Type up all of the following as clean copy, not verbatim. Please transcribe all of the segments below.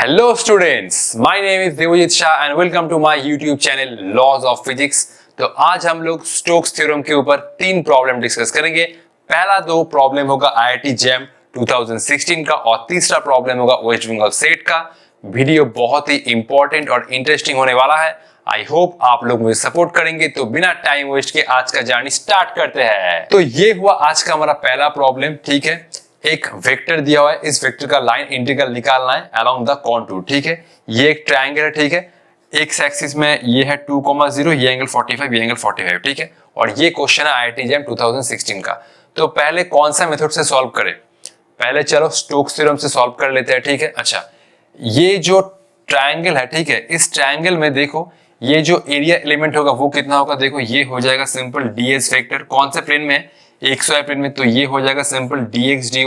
Hello students, my name is Devojit Shah and welcome to my YouTube channel Laws of Physics। तो आज हम लोग Stokes theorem के ऊपर तीन प्रॉब्लम डिस्कस करेंगे। पहला दो प्रॉब्लम होगा IIT जैम 2016 का और तीसरा प्रॉब्लम होगा वेस्ट बंगाल सेट का। वीडियो बहुत ही इंपॉर्टेंट और इंटरेस्टिंग होने वाला है। आई होप आप लोग मुझे सपोर्ट करेंगे। तो बिना टाइम वेस्ट के आज का जर्नी स्टार्ट करते हैं। तो ये हुआ आज का हमारा पहला प्रॉब्लम, ठीक है। एक वेक्टर दिया हुआ है, इस वेक्टर का लाइन इंटीग्रल निकालना है अलोंग द कॉन्टूर, ठीक है। ये एक ट्रायंगल है, ठीक है। एक्स एक्सिस में ये है 2,0, ये एंगल 45, ये एंगल 45, ठीक है। और ये क्वेश्चन है IIT जैम 2016 का। तो पहले कौन सा मेथड से सॉल्व करें? पहले चलो स्टोक्स थ्योरम से सॉल्व कर लेते हैं, ठीक है। अच्छा, ये जो ट्रायंगल है, ठीक है, इस ट्रायंगल में देखो ये जो एरिया एलिमेंट होगा वो कितना होगा। देखो ये हो जाएगा सिंपल ds वेक्टर। कौन से प्लेन में? xy प्लेन में। तो ये हो जाएगा सिंपल dx dy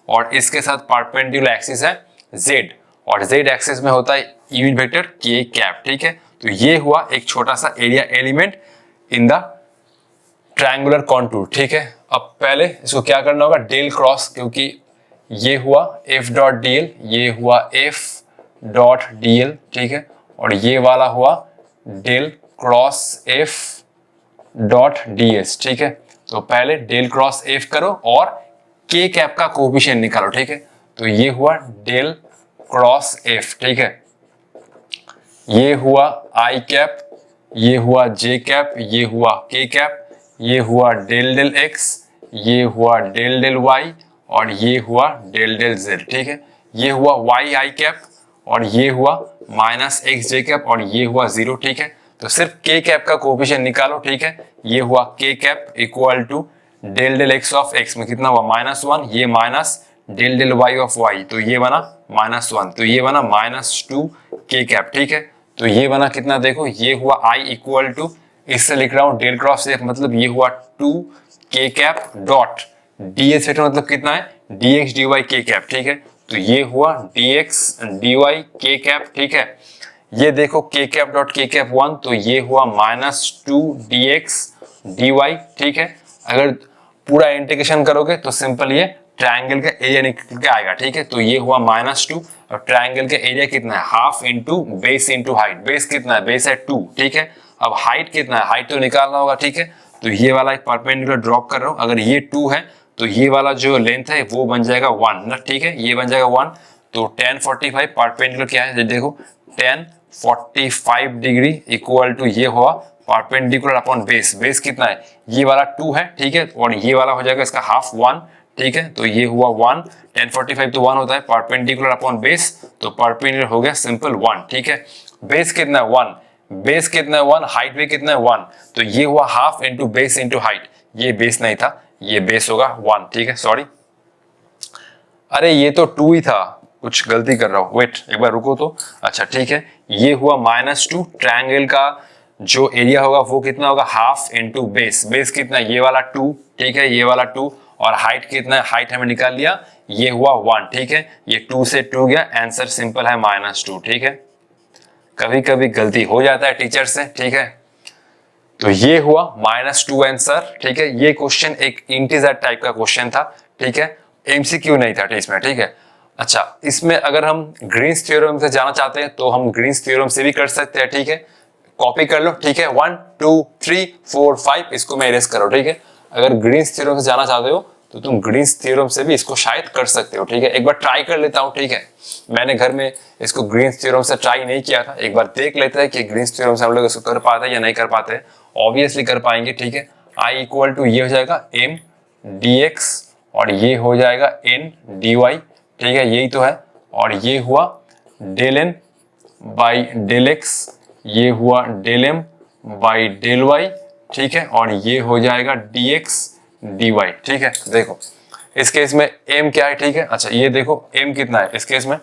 और इसके साथ परपेंडिकुलर एक्सिस है z और z एक्सिस में होता है यूनिट वेक्टर k कैप, ठीक है। तो ये हुआ एक छोटा सा area element in the triangular contour, ठीक है। अब पहले इसको क्या करना होगा, डेल क्रॉस, क्योंकि ये हुआ f डॉट dl, ये हुआ f डॉट dl, ठीक है। और ये वाला हुआ del cross f dot ds, ठीक है। तो पहले डेल क्रॉस f करो और k कैप का कोएफिशिएंट निकालो, ठीक है। तो ये हुआ डेल क्रॉस f, ठीक है। ये हुआ i कैप, ये हुआ j कैप, ये हुआ k कैप, ये हुआ डेल डेल x, ये हुआ डेल डेल y और ये हुआ डेल डेल z, ठीक है। ये हुआ y i कैप और ये हुआ माइनस एक्स जे कैप और ये हुआ 0, ठीक है। तो सिर्फ k कैप का कोएफिशिएंट निकालो, ठीक है। ये हुआ k cap equal to del del x of x में कितना हुआ -1, ये minus del del y of y, तो ये बना -1, तो ये बना -2 k कैप, ठीक है। तो ये बना कितना, देखो ये हुआ i इक्वल टू, इससे लिख रहा हूं डेल क्रॉस f, मतलब ये हुआ 2 k cap dot ds vector मतलब कितना है dx dy k कैप, ठीक है। तो ये हुआ dx dy k कैप, ठीक है। ये देखो k cap dot k cap 1, तो ये हुआ -2 dx dy, ठीक है। अगर पूरा इंटीग्रेशन करोगे तो सिंपल ये ट्रायंगल का एरिया निकल के आएगा, ठीक है। तो ये हुआ -2 और ट्रायंगल का एरिया कितना है, half into base into height. Base कितना है, बेस है 2, ठीक है। अब हाइट कितना है, हाइट तो निकालना होगा, ठीक है। तो ये वाला एक परपेंडिकुलर ड्रॉप कर रहा हूं। अगर ये 2 है तो ये वाला जो लेंथ है वो बन जाएगा 1 ना, ठीक है। ये बन जाएगा 1। तो tan 45 परपेंडिकुलर क्या है, देखो tan 45 डिग्री इक्वल टू ये हुआ परपेंडिकुलर अपॉन बेस। बेस कितना है, ये वाला 2 है, ठीक है। और ये वाला हो जाएगा इसका हाफ 1, ठीक है। तो ये हुआ 1, tan 45 तो 1 होता है, परपेंडिकुलर अपॉन बेस, तो परपेंडिकुलर हो गया सिंपल 1, ठीक है। बेस कितना है 1, बेस कितना है 1, हाइट भी कितना है 1, तो ये हुआ half into base into height. ये बेस नहीं था, ये बेस होगा 1, ठीक है। सॉरी, अरे ये तो 2 ही था, कुछ गलती कर रहा हूं, वेट एक बार रुको तो। अच्छा ठीक है, ये हुआ -2। ट्रायंगल का जो एरिया होगा वो कितना होगा, हाफ इंटू बेस। बेस कितना है, ये वाला 2, ठीक है, ये वाला 2। और हाइट कितना है, हाइट हमें निकाल लिया, ये हुआ 1, ठीक है। ये 2 से 2 गया, आंसर सिंपल है -2, ठीक है। कभी कभी गलती हो जाता है टीचर से, ठीक है। तो ये हुआ -2 आंसर, ठीक है। ये क्वेश्चन एक इंटीजर टाइप का क्वेश्चन था, ठीक है। एमसीक्यू नहीं था इसमें, ठीक है। अच्छा, इसमें अगर हम ग्रीन्स थ्योरम से जाना चाहते हैं तो हम ग्रीन्स थ्योरम से भी कर सकते हैं, ठीक है। कॉपी कर लो, ठीक है। 1 2 3 4 5 इसको मैं इरेज करो, ठीक है। अगर ग्रीन्स थ्योरम से जाना चाहते हो तो तुम ग्रीन्स थ्योरम से भी इसको शायद कर सकते हो, ठीक है। एक बार ट्राई कर लेता हूं, ठीक है। मैंने घर में इसको ग्रीन्स थ्योरम से ट्राई नहीं किया था, एक बार देख लेते हैं कि ग्रीन्स थ्योरम से हम लोग इसको कर पाते हैं या नहीं कर पाते। ऑब्वियसली कर पाएंगे, ठीक है। I इक्वल टू ये हो जाएगा m dx और ये हो जाएगा n dy, ठीक है, यही तो है। और ये हुआ del n by del x, ये हुआ del m by del y, ठीक है। और ये हो जाएगा dx dy, ठीक है। देखो इस केस में m क्या है, ठीक है। अच्छा ये देखो m कितना है इस केस में,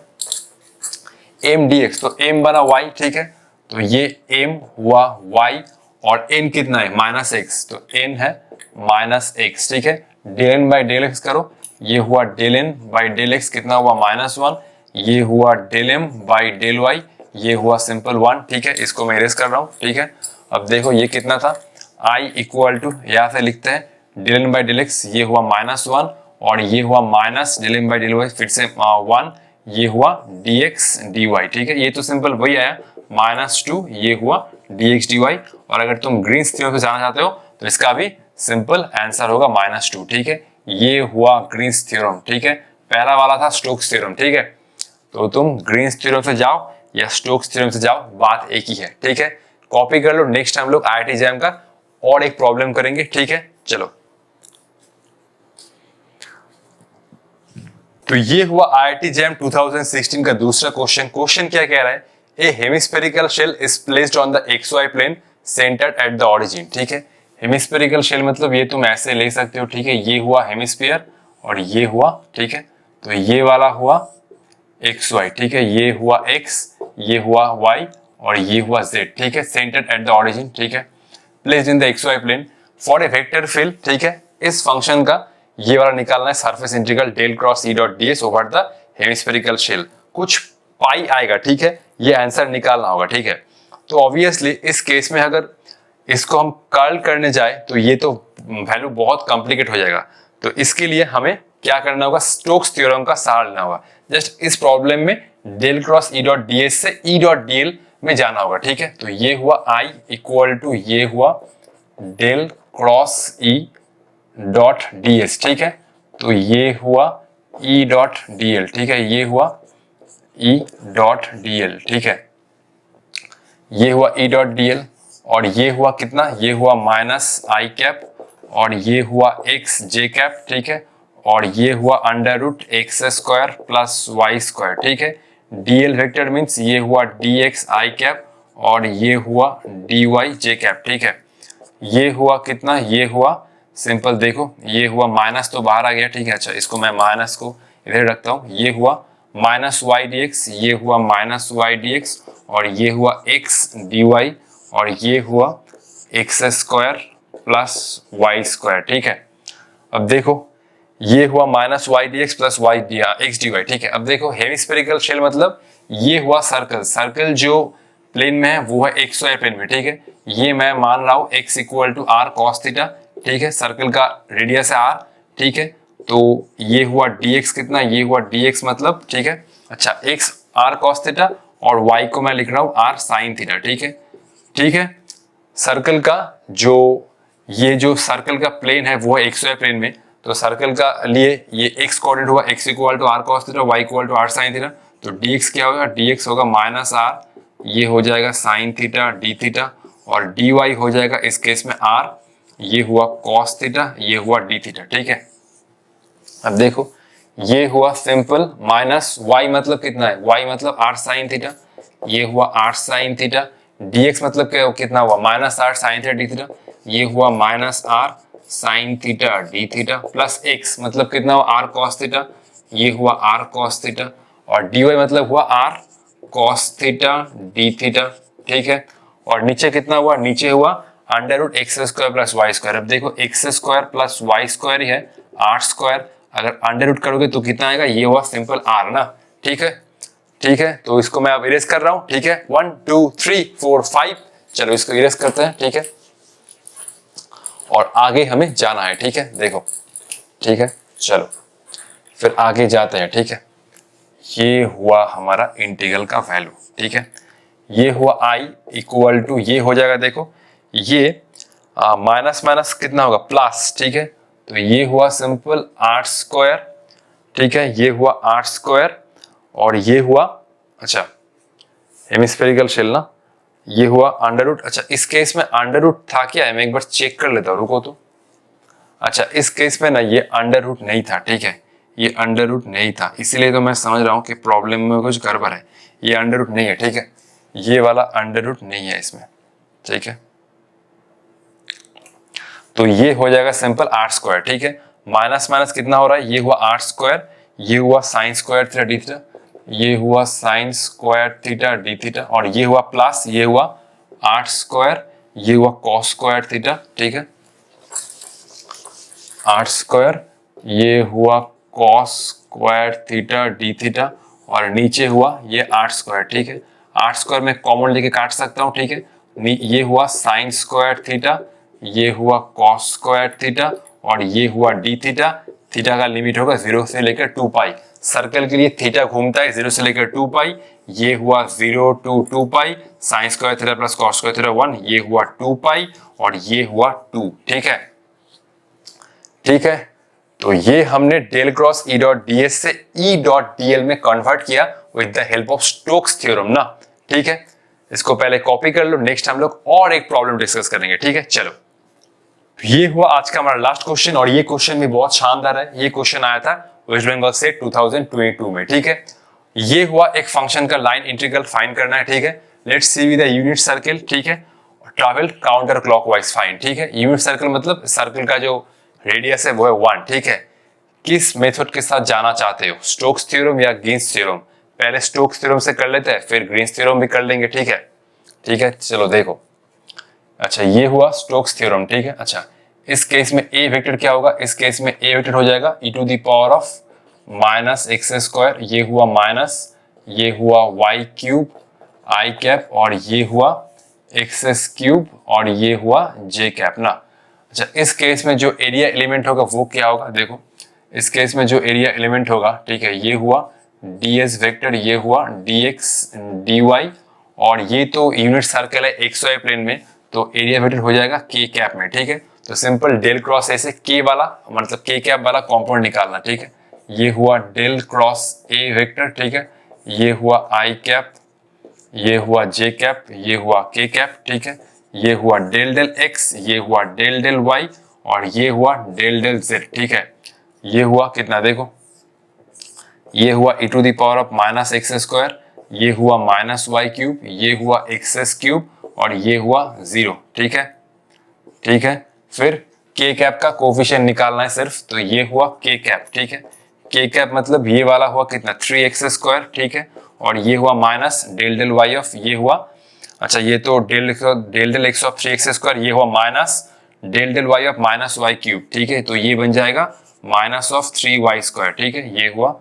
m dx, तो m बना y, ठीक है। तो ये m हुआ y और n कितना है -x, तो n है -x, ठीक है। Del n by del x करो, ये हुआ del n by del x कितना हुआ -1, ये हुआ del m by del y, ये हुआ सिंपल 1, ठीक है। इसको मैं इरेज कर रहा हूं, ठीक है। अब देखो ये कितना था, I इक्वल टू यहां से लिखते हैं del n by del x, ये हुआ -1 और ये हुआ minus del m by del y, फिर से 1, ये हुआ dx dy, ठीक है। ये तो सिंपल वही आया -2, ये हुआ dx dy। और अगर तुम ग्रीन्स थ्योरम से जाना चाहते हो तो इसका भी सिंपल आंसर होगा -2, ठीक है। ये हुआ ग्रीन्स थ्योरम, ठीक है। पहला वाला था स्टोक्स थ्योरम, ठीक है। तो तुम ग्रीन्स थ्योरम से जाओ या स्टोक्स थ्योरम से जाओ, बात एक ही है, ठीक है। कॉपी कर लो। नेक्स्ट टाइम लोग IIT जैम का और एक प्रॉब्लम करेंगे, ठीक है। चलो, तो ये हुआ IIT जैम 2016 का दूसरा क्वेश्चन। क्वेश्चन क्या कह रहा है? A hemispherical shell is placed on the XY plane centred at the origin, ठीक है। हेमिस्फेरिकल शेल मतलब ये तुम ऐसे ले सकते हो, ठीक है। ये हुआ हेमिस्फीयर और ये हुआ, ठीक है। तो ये वाला हुआ XY, ठीक है। ये हुआ X, ये हुआ Y और ये हुआ Z, ठीक है। सेंटर्ड एट द ऑरिजिन, ठीक है। Placed in the XY plane for a vector field, ठीक है। इस फंक्शन का ये वाला निकालना है, surface integral del cross E dot ds over the hemispherical shell. कुछ पाई आएगा, ठीक है। ये आंसर निकालना होगा, ठीक है। तो ऑब्वियसली इस केस में अगर इसको हम कर्ल करने जाए तो ये तो वैल्यू बहुत कॉम्प्लिकेट हो जाएगा। तो इसके लिए हमें क्या करना होगा? स्टोक्स थ्योरम का सहारा लेना होगा। जस्ट इस प्रॉब्लम में del cross E dot ds से E डॉट dl में जाना होगा, ठीक है। तो ये हुआ I इक्वल टू ये हुआ del cross E dot ds, ठीक है। तो ये हुआ E डॉट dl, ठीक है। ये हुआ E डॉट dl, ठीक है। ये हुआ E डॉट dl और ये हुआ कितना? ये हुआ -i कैप और ये हुआ x j कैप, ठीक है। और ये हुआ √x² प्लस y², ठीक है। dl वेक्टर मीन्स ये हुआ dx i कैप और ये हुआ dy j कैप, ठीक है। ये हुआ कितना? ये हुआ सिंपल, देखो ये हुआ माइनस तो बाहर आ गया, ठीक है। अच्छा, इसको मैं माइनस को इधर रखता हूँ। ये हुआ -y dx, ये हुआ -y dx और ये हुआ x dy और ये हुआ x² प्लस y², ठीक है। अब देखो ये हुआ -y dx plus x dy, ठीक है। अब देखो हेमिस्फेरिकल शेल मतलब ये हुआ सर्कल। सर्कल जो प्लेन में है वो है XY प्लेन में, ठीक है। ये मैं मान रहा हूँ x equal to r cos theta, ठीक है। सर्कल का रेडियस है r, ठीक है। तो ये हुआ dx कितना? ये हुआ dx मतलब, ठीक है। अच्छा, x r cos थीटा और y को मैं लिख रहा हूँ r sin थीटा, ठीक है। ठीक है, सर्कल का ये जो सर्कल का प्लेन है वो है XY प्लेन में। तो सर्कल का लिए ये x कोऑर्डिनेट हुआ x equal to r cos theta, y equal to r sin theta. तो dx क्या होगा? dx होगा -r, ये हो जाएगा sin थीटा d थीटा और dy हो जाएगा इस केस में r, ये हुआ cos थीटा, ये हुआ d थीटा, ठीक है। अब देखो ये हुआ सिंपल -y मतलब कितना है? y मतलब r sin थीटा, ये हुआ r sin थीटा। dx मतलब क्या कितना हुआ? -r sin theta d theta, ये हुआ -r sin theta d theta plus x मतलब कितना हुआ? r cos थीटा, ये हुआ r cos थीटा और dy मतलब हुआ r cos theta d theta, ठीक है। और नीचे कितना हुआ? नीचे हुआ √x² प्लस y²। अब देखो x² प्लस y² ही है r², अगर अंडर करोगे तो कितना आएगा? ये हुआ सिंपल r ना, ठीक है। ठीक है, तो इसको मैं अब इरेज कर रहा हूं, ठीक है। 1 2 3 4 5, चलो इसको इरेज करते हैं, ठीक है। और आगे हमें जाना है, ठीक है। देखो, ठीक है, चलो फिर आगे जाते हैं, ठीक है। ये हुआ हमारा इंटीग्रल का वैल्यू, ठीक है। ये हुआ i इक्वल टू ये हो जाएगा, देखो ये माइनस माइनस कितना होगा? प्लस, ठीक है। तो ये हुआ सिंपल r², ठीक है। ये हुआ r² और ये हुआ, अच्छा हेमिस्फेरिकल शेल ना, ये हुआ √। अच्छा, इस केस में √ था क्या है? मैं एक बार चेक कर लेता हूं, रुको तो। अच्छा, इस केस में ना ये √ नहीं था, ठीक है। ये √ नहीं था, इसीलिए तो मैं समझ रहा हूं कि प्रॉब्लम में कुछ गड़बड़ है। ये √ नहीं है, ठीक है। ये वाला √ नहीं है इसमें, ठीक है। तो ये हो जाएगा सिंपल r², ठीक है। माइनस माइनस कितना हो रहा है? ये हुआ r², ये हुआ sin² थीटा d थीटा, ये हुआ sin² थीटा d थीटा और ये हुआ प्लस, ये हुआ r², ये हुआ cos² थीटा, ठीक है। r², ये हुआ cos² थीटा d थीटा और नीचे हुआ ये r², ठीक है। r² में कॉमन लेके काट सकता हूं, ठीक है। ये हुआ sin² थीटा, ये हुआ cos² थीटा और ये हुआ d थीटा। थीटा का लिमिट होगा 0 से लेकर 2 पाई। सर्कल के लिए थीटा घूमता है 0 से लेकर 2 पाई, ये हुआ 0 to 2 pi, sine square theta plus cos square theta 1, ये हुआ 2 पाई और ये हुआ 2। ठीक है, ठीक है। तो ये हमने del cross E dot D S से ई डॉट डी एल में कन्वर्ट किया with the help of Stokes theorem ना। ठीक है, इसको पहले कॉपी कर लो, नेक्स्ट हम लोग और एक प्रॉब्लम डिस्कस करेंगे। ठीक है, चलो ये हुआ आज का हमारा लास्ट क्वेश्चन और ये क्वेश्चन भी बहुत शानदार है। ये क्वेश्चन आया था वेस्ट बंगाल से 2022 में। ठीक है, ये हुआ एक फंक्शन का लाइन इंटीग्रल फाइंड करना है। ठीक है, let's see with the unit circle. ठीक है, ट्रैवल काउंटर क्लॉकवाइज फाइंड। ठीक है, यूनिट सर्कल मतलब सर्कल का जो रेडियस है वो है 1। ठीक है, किस मेथड के साथ जाना चाहते हो, स्टोक्स थ्योरम या ग्रीन्स थ्योरम? पहले स्टोक्स थ्योरम से कर लेते हैं, फिर ग्रीन्स थ्योरम भी कर लेंगे। ठीक है, ठीक है, चलो देखो। अच्छा, ये हुआ स्टोक्स थ्योरम। ठीक है, अच्छा इस केस में ए वेक्टर क्या होगा? इस केस में ए वेक्टर हो जाएगा e to the power of minus X square, ये हुआ माइनस, ये हुआ वाई क्यूब आई कैप और ये हुआ एक्स क्यूब और ये हुआ जे कैप ना। अच्छा, इस केस में जो एरिया एलिमेंट होगा वो क्या होगा? देखो इस केस में जो एरिया एलिमेंट होगा, ठीक है, ये हुआ ds वेक्टर, ये हुआ dx dy और ये तो यूनिट सर्कल है xy प्लेन में, तो एरिया वेक्टर हो जाएगा k कैप में। ठीक है, तो सिंपल डेल क्रॉस ए से k वाला मतलब k कैप वाला कंपोनेंट निकालना। ठीक है, ये हुआ डेल क्रॉस a वेक्टर। ठीक है, ये हुआ i कैप, ये हुआ j कैप, ये हुआ k कैप। ठीक है, ये हुआ डेल डेल x, ये हुआ डेल डेल y और ये हुआ डेल डेल z। ठीक है, ये हुआ कितना देखो, ये हुआ e to the power of minus X square, ये हुआ माइनस वाई क्यूब, ये हुआ एक्स क्यूब और ये हुआ 0। ठीक है, ठीक है, फिर k कैप का कोफिशिएंट निकालना है सिर्फ, तो ये हुआ k कैप। ठीक है, k कैप मतलब ये वाला हुआ कितना 3x स्क्वायर। ठीक है, और ये हुआ minus del del y of, ये हुआ, अच्छा ये तो del del x of 3x square, ये हुआ minus del del y of minus Y cube. ठीक है, तो ये बन जाएगा माइनस ऑफ 3y स्क्वायर। ठीक है, ये हुआ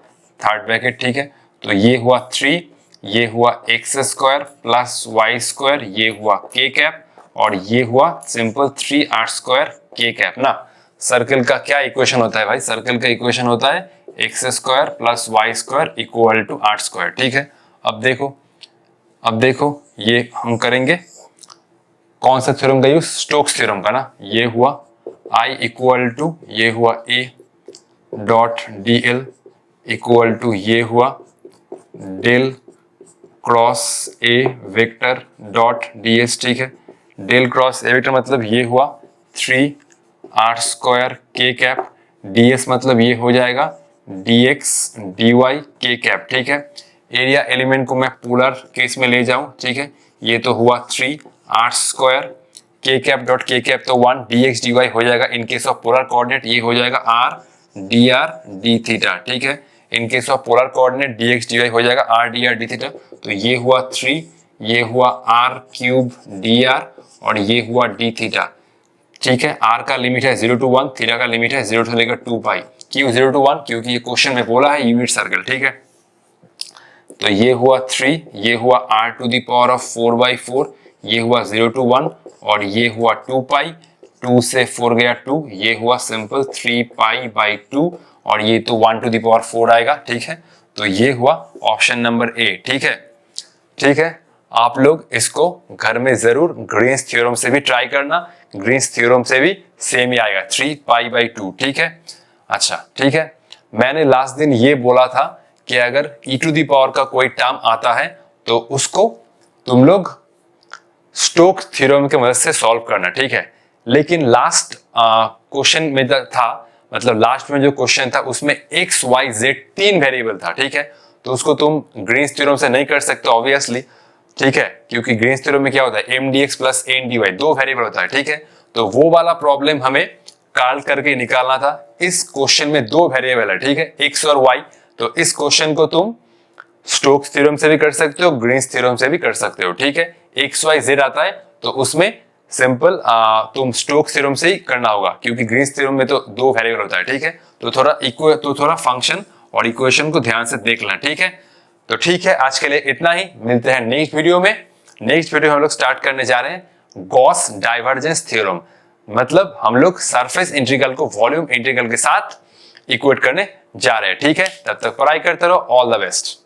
थर्ड ब्रैकेट। ठीक है, तो ये हुआ 3, ये हुआ X square plus Y square, ये हुआ k कैप और ये हुआ simple 3r square k cap ना। सर्कल का क्या इक्वेशन होता है भाई? सर्कल का इक्वेशन होता है X square plus Y square equal to r square. ठीक है, अब देखो ये हम करेंगे कौन सा थ्योरम का यूज? स्टोक्स थ्योरम का ना। ये हुआ I इक्वल टू, ये हुआ a dot D L equal to, ये हुआ del cross A vector dot D S. ठीक है, डेल क्रॉस ए वेक्टर मतलब ये हुआ 3r square k cap, D S मतलब ये हो जाएगा dx dy k कैप। ठीक है, एरिया एलिमेंट को मैं पोलर केस में ले जाऊं। ठीक है, ये तो हुआ 3r square k cap dot k cap तो 1 dx dy हो जाएगा। In case of polar coordinate ये हो जाएगा r dr d थीटा। ठीक है, in case of polar coordinate dx dy हो जाएगा r dr d थीटा। तो ये हुआ 3, ये हुआ r क्यूब dr और ये हुआ d थीटा। ठीक है, r का लिमिट है 0 to 1, थीटा का लिमिट है 0 से लेकर 2 पाई। क्यों 0 to 1? क्योंकि ये क्वेश्चन में बोला है यूनिट सर्कल। ठीक है, तो ये हुआ 3, ये हुआ r to the power of 4/4, ये हुआ 0 to 1 और ये हुआ 2 पाई, 2 से 4 गया 2, ये हुआ सिंपल 3 पाई बाई 2 और ये तो 1 टू द पावर 4 आएगा। ठीक है, तो ये हुआ ऑप्शन नंबर ए। ठीक है, ठीक है, आप लोग इसको घर में जरूर ग्रीन्स थ्योरम से भी ट्राई करना। ग्रीन्स थ्योरम से भी सेम ही आएगा 3 पाई बाई 2। ठीक है, अच्छा ठीक है, मैंने लास्ट दिन ये बोला था कि अगर e टू द पावर का कोई टर्म आता है तो उसको तुम लोग स्टोक थ्योरम की मदद से सॉल्व करना। ठीक है, लेकिन लास्ट क्वेश्चन में था, मतलब लास्ट में जो क्वेश्चन था उसमें x y z 3 वेरिएबल था। ठीक है, तो उसको तुम ग्रीन्स थ्योरम से नहीं कर सकते ऑब्वियसली। ठीक है, क्योंकि ग्रीन्स थ्योरम में क्या होता है m dx plus n dy 2 variable होता है। ठीक है, तो वो वाला प्रॉब्लम हमें काल करके निकालना था। इस क्वेश्चन में 2 वेरिएबल है। ठीक है, x और y, तो इस क्वेश्चन को तुम स्टोक्स थ्योरम से भी कर सकते हो, ग्रीन्स थ्योरम से भी कर सकते हो। ठीक है, एक्स वाई जेड आता है तो उसमें सिंपल तुम स्टोक्स थ्योरम से ही करना होगा, क्योंकि ग्रीन्स थ्योरम में तो 2 वेरिएबल होता है। ठीक है, तो थोड़ा फंक्शन और इक्वेशन को ध्यान से देख लेना। ठीक है, तो ठीक है, आज के लिए इतना ही। मिलते हैं नेक्स्ट वीडियो में। नेक्स्ट वीडियो हम लोग स्टार्ट करने जा रहे हैं गॉस डाइवर्जेंस थ्योरम, मतलब हम लोग सरफेस इंटीग्रल को वॉल्यूम इंटीग्रल के साथ इक्वेट करने जा रहे हैं। ठीक है, तब तक पढ़ाई करते रहो। All the best.